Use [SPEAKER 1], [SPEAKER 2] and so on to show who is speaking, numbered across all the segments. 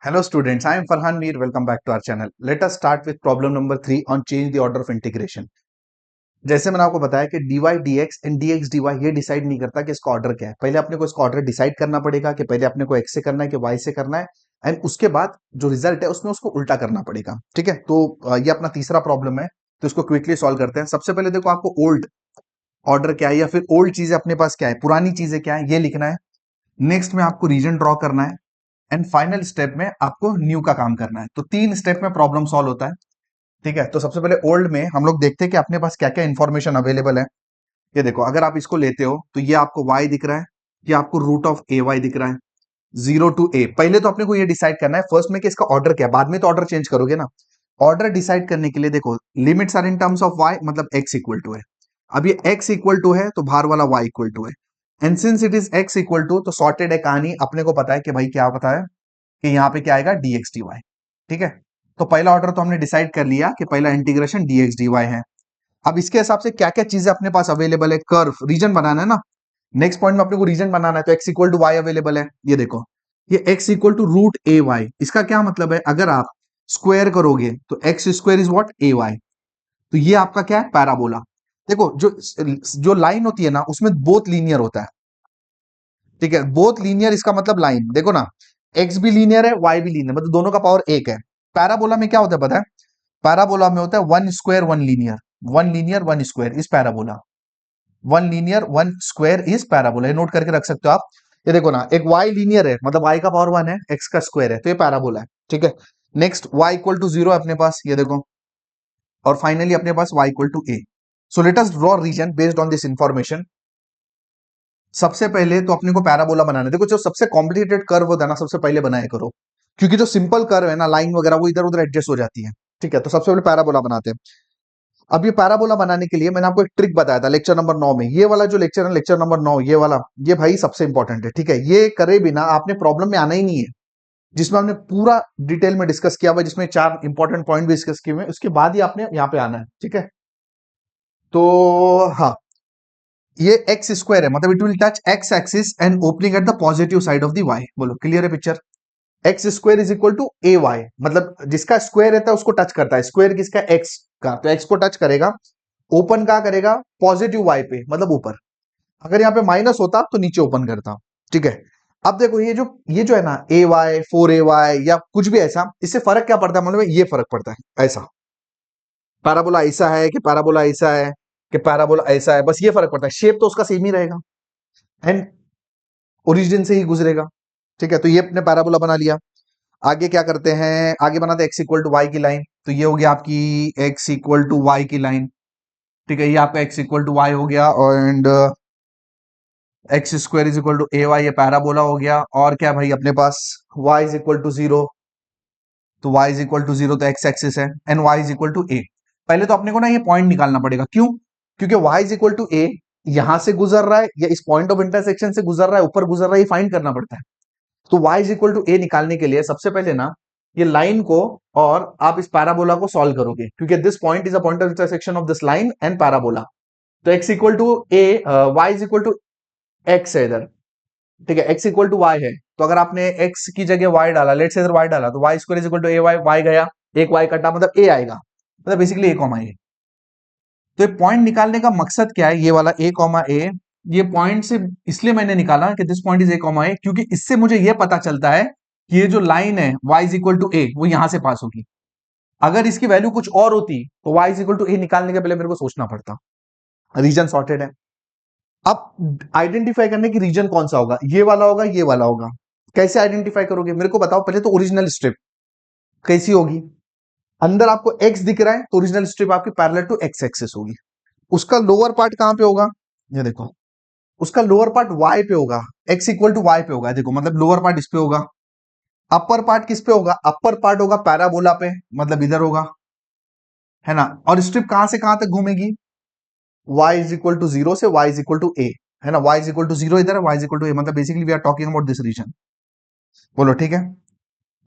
[SPEAKER 1] Hello students, I am Farhan Mir. Welcome back to our channel. Let us start with problem number 3 on change the order of integration. जैसे मैंने आपको बताया कि dy dx and dx dy ये decide नहीं करता कि इसका ऑर्डर क्या है। पहले अपने को इसका ऑर्डर डिसाइड करना पड़ेगा कि पहले अपने को x से करना है कि y से करना है, एंड उसके बाद जो रिजल्ट है उसमें उसको उल्टा करना पड़ेगा। ठीक है, तो ये अपना तीसरा प्रॉब्लम है, तो इसको क्विकली सॉल्व करते हैं। सबसे पहले देखो आपको ओल्ड ऑर्डर क्या है या फिर ओल्ड चीजें अपने पास क्या है, पुरानी चीजें क्या है, ये लिखना है। नेक्स्ट में आपको रीजन ड्रॉ करना है एंड फाइनल स्टेप में आपको न्यू का काम करना है। तो 3 स्टेप में प्रॉब्लम सॉल्व होता है। ठीक है, तो सबसे पहले ओल्ड में हम लोग देखते हैं कि अपने पास क्या क्या इन्फॉर्मेशन अवेलेबल है। ये देखो, अगर आप इसको लेते हो तो ये आपको y दिख रहा है, ये आपको रूट ऑफ ए वाई दिख रहा है, 0 to a। पहले तो अपने को ये डिसाइड करना है फर्स्ट में कि इसका ऑर्डर क्या है, बाद में तो ऑर्डर चेंज करोगे ना। ऑर्डर डिसाइड करने के लिए देखो, limits are in terms of y, मतलब x इक्वल टू है। अब ये x इक्वल टू है तो बाहर वाला y इक्वल टू है, and since it is x equal to तो सॉर्टेड है कहानी। अपने को पता है कि भाई क्या पता है कि यहाँ पे क्या आएगा, dx dy। ठीक है, तो पहला ऑर्डर तो हमने डिसाइड कर लिया कि पहला इंटीग्रेशन dx dy है। अब इसके हिसाब से क्या क्या चीजें अपने पास अवेलेबल है, कर्व रीजन बनाना है ना। नेक्स्ट पॉइंट में अपने को रीजन बनाना है, तो x equal to y available है। ये देखो, ये x equal to root a y, इसका क्या मतलब है, अगर आप स्क्वायर करोगे तो x square is what, a y. तो ये आपका क्या है, पैराबोला। देखो जो जो लाइन होती है ना उसमें बोथ लीनियर होता है। ठीक है, बोथ लीनियर इसका मतलब लाइन देखो ना, x भी लीनियर है y भी लीनियर, मतलब दोनों का पावर एक है। पैराबोला में क्या होता है पता है, पैराबोला में होता है one square one linear, one linear one square is parabola. One linear one square is parabola, ये नोट करके रख सकते हो आप। ये देखो ना, एक y लीनियर है मतलब y का पावर वन है, x का स्क्वायर है, तो ये पैराबोला है। ठीक है, नेक्स्ट y इक्वल टू 0 है अपने पास, ये देखो, और फाइनली अपने पास y equal to a। So let us draw region based on this information. सबसे पहले तो अपने को पैराबोला बनाना है। देखो, जो सबसे कॉम्प्लिकेटेड कर्व होता है ना सबसे पहले बनाया करो, क्योंकि जो सिंपल कर्व है ना, लाइन वगैरह, वो इधर उधर एडजस्ट हो जाती है। ठीक है, तो सबसे पहले पैराबोला बनाते हैं। अब ये पैराबोला बनाने के लिए मैंने आपको एक ट्रिक बताया था लेक्चर नंबर 9 में। ये वाला जो लेक्चर है, लेक्चर नंबर 9, ये वाला, ये भाई सबसे इंपॉर्टेंट है। ठीक है, ये करे बिना आपने प्रॉब्लम में आना ही नहीं है, जिसमें हमने पूरा डिटेल में डिस्कस किया हुआ, जिसमें 4 इंपॉर्टेंट पॉइंट भी डिस्कस किए हुए, उसके बाद ही आपने यहाँ पे आना है। ठीक है, तो हाँ, ये एक्स स्क्वायर है, मतलब it will touch x axis and opening at the positive side of the y. बोलो क्लियर है picture. X square is equal to a y, मतलब जिसका स्क्वायर रहता है उसको टच करता है। स्क्वायर किसका, एक्स का, तो एक्स को टच करेगा। ओपन कहां करेगा, पॉजिटिव वाई पे, मतलब ऊपर। अगर यहाँ पे माइनस होता तो नीचे ओपन करता। ठीक है, अब देखो ये जो है ना, ए वाई, 4ay या कुछ भी ऐसा, इससे फर्क क्या पड़ता है, मतलब ये फर्क पड़ता है। ऐसा पैराबोला ऐसा है कि पैराबोला ऐसा है कि पैराबोला ऐसा है, बस ये फर्क पड़ता है। शेप तो उसका सेम ही रहेगा एंड ओरिजिन से ही गुजरेगा। ठीक है, तो ये अपने पैराबोला बना लिया। आगे क्या करते हैं, आगे बनाते हैं एक्स इक्वल टू वाई की लाइन। तो ये हो गया आपकी एक्स इक्वल टू वाई की लाइन। ठीक है, ये आपका एक्स इक्वल टू वाई हो गया, and x square is equal to a y, ये पैराबोला हो गया। और क्या भाई अपने पास, वाई इज इक्वल टू 0, तो y इज इक्वल टू 0 तो x एक्सिस है, and y is equal to a। पहले तो अपने को ना ये पॉइंट निकालना पड़ेगा, क्यों, क्योंकि y is equal to a यहां से गुजर रहा है या इस पॉइंट ऑफ इंटरसेक्शन से गुजर रहा है, ऊपर गुजर रहा है, ये फाइंड करना पड़ता है। तो y is equal to a निकालने के लिए सबसे पहले ना ये लाइन को और आप इस पैराबोला को सॉल्व करोगे, क्योंकि this point is a point of intersection of this line and parabola. तो x equal to a, y is equal to x है इधर। ठीक है, x इक्वल टू वाई है, तो अगर आपने x की जगह y डाला, लेट से इधर y डाला, तो y square is equal to a y, y गया, एक y कटा, मतलब a आएगा, मतलब बेसिकली a कॉमा a। तो ये पॉइंट निकालने का मकसद क्या है, ये वाला a कॉमा a, ये पॉइंट से इसलिए मैंने निकाला कि this point is a comma a, क्योंकि इससे मुझे ये पता चलता है कि ये जो लाइन है y is equal to a वो यहां से पास होगी। अगर इसकी वैल्यू कुछ और होती तो y is equal to a निकालने के पहले मेरे को सोचना पड़ता। रीजन सॉर्टेड है। अब आइडेंटिफाई करने की रीजन कौन सा होगा, ये वाला होगा, ये वाला होगा। कैसे आइडेंटिफाई करोगे मेरे को बताओ पहले तो। ओरिजिनल स्ट्रिप कैसी होगी, अंदर आपको x दिख रहा है तो ओरिजिनल स्ट्रिप आपकी पैरेलल टू x एक्सिस होगी। उसका लोअर पार्ट कहां पे होगा, ये देखो, उसका लोअर पार्ट y पे होगा, x इक्वल टू y पे होगा। देखो, मतलब लोअर पार्ट इस पे होगा। अपर पार्ट किस पे होगा, अपर पार्ट होगा पैराबोला पे, मतलब इधर होगा, है ना। और स्ट्रिप कहां से कहां तक घूमेगी, y इज इक्वल टू 0 से y is equal to a, है ना। y इज इक्वल टू 0 इधर है, y is equal to a, मतलब basically we are talking about this region. बोलो ठीक है,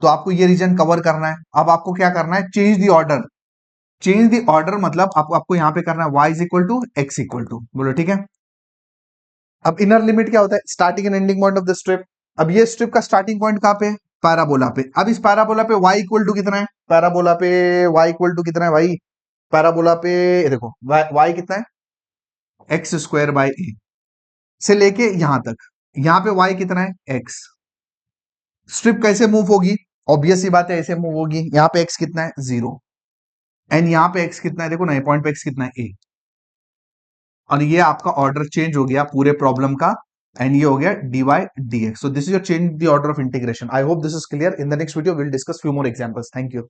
[SPEAKER 1] तो आपको ये रीजन कवर करना है। अब आपको क्या करना है, change the order. Change the order मतलब आपको यहां पे करना है y is equal to x equal to, बोलो ठीक है। अब इनर लिमिट क्या होता है, starting and ending point of the strip. अब ये स्ट्रिप का स्टार्टिंग पॉइंट कहां पे है, पैराबोला पे। अब इस पैराबोला पे y इक्वल टू कितना है, पैराबोला पे y इक्वल टू कितना है भाई, पैराबोला पे देखो y कितना है, एक्स स्क्वायर बाई ए से लेके यहां तक, यहां पे y कितना है x। स्ट्रिप कैसे मूव होगी, ऑब्वियस सी बात है ऐसे मूव होगी, यहाँ पे x कितना है 0 एंड यहाँ पे x कितना है, देखो ना पॉइंट पे x कितना है a, और ये आपका ऑर्डर चेंज हो गया पूरे प्रॉब्लम का, एंड ये हो गया dy dx। So this is your change the order of integration. I hope this is clear. In the next video will discuss few more examples. Thank you.